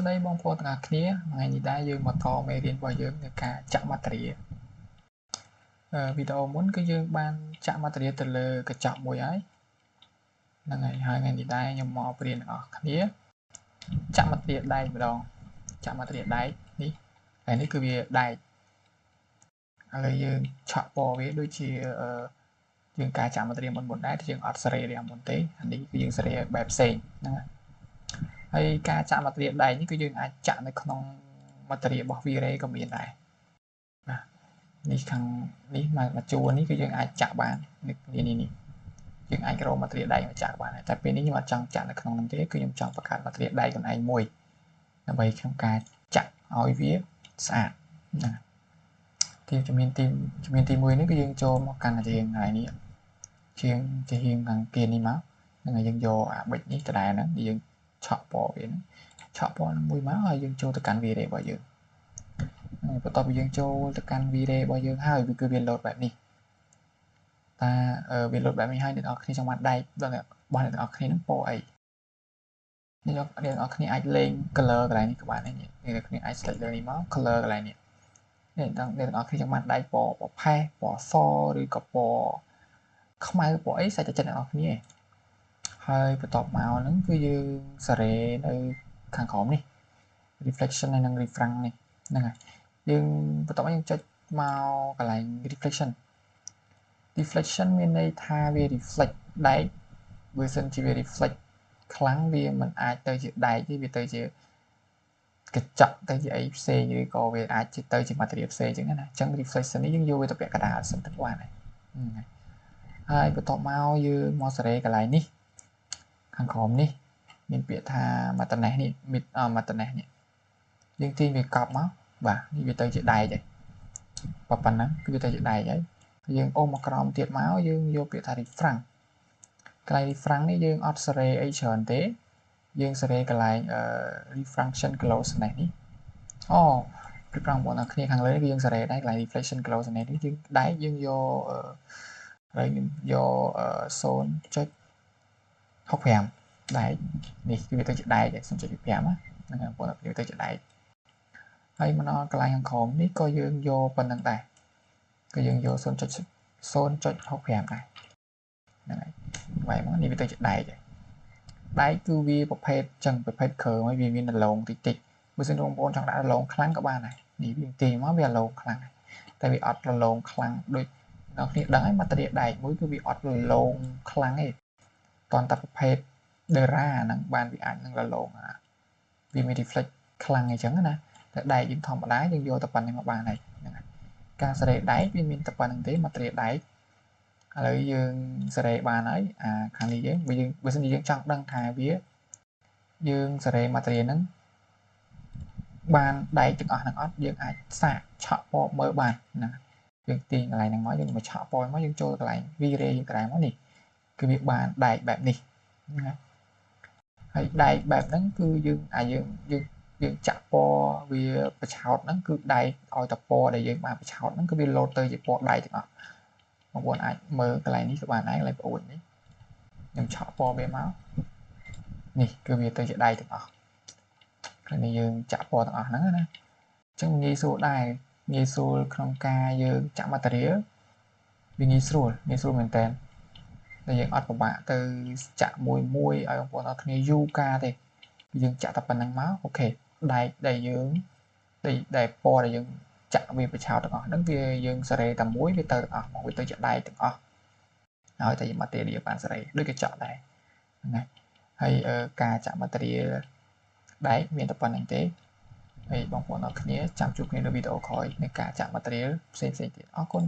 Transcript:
ស្ដីបងប្អូនទាំងអស់គ្នាថ្ងៃនេះដែរយើងមកតមេរៀនរបស់យើងនៃការចាក់ម៉ាត្រាវីដេអូមុនគឺយើងបានចាក់ម៉ាត្រាទៅលើកញ្ចក់មួយហើយហ្នឹងហើយថ្ងៃនេះដែរខ្ញុំមកបរៀនទាំងអស់គ្នាចាក់ម៉ាត្រាដែកម្ដងចាក់ម៉ាត្រាដែកនេះហើយនេះគឺវាដែកហើយយើងឆក់ពណ៌វាដូចជាយើងការចាក់ម៉ាត្រាមុនដែរយើងអត់សេរីរាមុនទេអានេះគឺយើងសេរីបែបផ្សេងហ្នឹងហើយការចាក់ម៉ាត្រាដែកនេះគឺយើងអាចចាក់នៅក្នុងម៉ាត្រារបស់ V-Ray ក៏មានដែរបាទនេះខាងនេះមកជួរនេះគឺយើងអាចចាក់បាននេះយើងអាចរកម៉ាត្រាដែកមកចាក់បានតែពេលនេះខ្ញុំអត់ចង់ចាក់នៅក្នុងនោះទេគឺខ្ញុំចង់បង្កើតម៉ាត្រាដែកខ្លួនឯងមួយដើម្បីក្នុងការចាក់ឲ្យវាស្អាតណាជំនាញទី1នេះគឺយើងចូលមកកាន់អារៀងហើយនេះជារៀងខាងkiaនេះមកហ្នឹងហើយយើងយកអាប៊ិចនេះដដែលហ្នឹងយើងឆក់ពណ៌វាហ្នឹងឆក់ពណ៌មួយមកហើយយើងចូលទៅកាន់ V-Ray របស់យើងបន្ទាប់ពីយើងចូលទៅកាន់ V-Ray របស់យើងហើយវាគឺវា load បែបនេះតើវា load បែបនេះហើយអ្នកនរគ្នាចង់បានដែករបស់អ្នកនរគ្នានឹងពណ៌អីអ្នកនរគ្នាអាចលេង color កន្លែងនេះក៏បានដែរអ្នកនរគ្នាអាច select លើនេះមក color កន្លែងនេះអ្នកនរគ្នាចង់បានដែកពណ៌ផេះពណ៌សឬក៏ពណ៌ខ្មៅពណ៌អីសាច់ចិត្តអ្នកនរគ្នាហើយបន្ទាប់មកហ្នឹងគឺយើងសេរីនៅខាងក្រោមនេះ reflection ហើយនិង refract នេះហ្នឹងហើយយើងបន្ទាប់មកយើងចុចមកកន្លែង reflection មានន័យថាវា reflect ដែកបើសិនជាវា reflect ខ្លាំងវាមិនអាចទៅជាដែកទេវាទៅជាកញ្ចក់ទៅជាអីផ្សេងឬក៏វាអាចទៅជា material ផ្សេងអញ្ចឹងណាអញ្ចឹង reflection នេះយើងយកវាទៅពាក់កណ្ដាលសិនទៅបានហើយបន្ទាប់មកយើងមកសេរីកន្លែងនេះខាងក្រោមនេះមានពាក្យថា materness នេះ materness នេះយើងទាញវាកប់មកបាទនេះវាទៅជាដែកហើយប៉ុណ្ណឹងគឺវាទៅជាដែកហើយយើងអូសមកក្រោមទៀតមកយើងយកពាក្យថា refract កន្លែង refract នេះយើងអត់សេរីអីច្រើនទេយើងសេរីកន្លែងrefraction closeness នេះពីប្រងបងប្អូនគ្នាខាងលើនេះគឺយើងសេរីដែរកន្លែង reflection closeness នេះយើងដែកយើងយក0.65 ដែកនេះគឺវាទៅជាដែក 0.5 ហ្នឹងបងប្អូនវាទៅជាដែកហើយមកដល់កន្លែងខាងក្រោមនេះក៏យើងយកប៉ុណ្្នឹងដែរគឺយើងយក 0.65 ដែរហ្នឹងហើយវាយមកនេះវាទៅជាដែកដែកគឺវាប្រភេទចឹងប្រភេទគ្រើមហើយវាមានដលងតិចតិចបើសិនបងប្អូនចង់ដាក់ដលងខ្លាំងក៏បានដែរនេះវាទាញមកវាដលងខ្លាំងតែវាអត់ដលងខ្លាំងដូចអ្នកគ្នាដឹងហើយម៉ាត្រាដែកមួយគឺវាអត់ដលងខ្លាំងទេតន្តែប្រភេទ Dera ហ្នឹងបានវាអាចនឹងដលងវាមាន reflect ខ្លាំងអញ្ចឹងណាតែដែកយើងធម្មតាយើងយកតែប៉ុណ្្នឹងមកបានហើយហ្នឹងហើយការសេរីដែកវាមានតែប៉ុណ្្នឹងទេម៉ាត្រាដែកឥឡូវយើងសេរីបានហើយខាងនេះយើងបើសិនជាយើងចង់ដឹងថាវាយើងសេរីម៉ាត្រាហ្នឹងបានដែកទាំងអស់ហ្នឹងអត់យើងអាចសាកឆក់ពណ៌មើលបានណាយើងទាញកន្លែងហ្នឹងមកយើងមកឆក់ពណ៌មកយើងចូលកន្លែង V-Ray យើងកន្លែងមកនេះគឺវាបានដែកបែបនេះណាហើយដែកបែបហ្នឹងគឺយើងចាក់ពណ៌វាបឆោតហ្នឹងគឺដែកឲ្យតែពណ៌ដែលយើងបានបឆោតហ្នឹងគឺវាលោតទៅជាពណ៌ដែកទាំងអស់បងប្អូនអាចមើលកន្លែងនេះក៏បានដែរកន្លែងប្អូននេះខ្ញុំឆក់ពណ៌វាមកនេះគឺវាទៅជាដែកទាំងអស់គឺនេះយើងចាក់ពណ៌ទាំងអស់ហ្នឹងណាអញ្ចឹងងាយស្រួលដែរងាយស្រួលក្នុងការយើងចាក់ material វាងាយស្រួលមែនតើតែយើងអត់ពិបាកទៅចាក់មួយឲ្យបងប្អូនអត់គ្នាយូរការទេយើងចាក់តែប៉ុណ្្នឹងមកអូខេដែកដែលយើងដែលពណ៌ដែលយើងចាក់វាបឆោតទាំងអស់ហ្នឹងវាយើងសេរីតែមួយវាទៅទាំងអស់មកវាទៅជាដែកទាំងអស់ហើយតែម៉ាត្រាបានសេរីដូចកញ្ចក់ដែរហ្នឹងហើយការចាក់ម៉ាត្រាដែកមានតែប៉ុណ្្នឹងទេហើយបងប្អូនអរគ្នាចាំជួបគ្នានៅវីដេអូក្រោយនៃការចាក់ម៉ាត្រាផ្សេងទៀតអរគុណ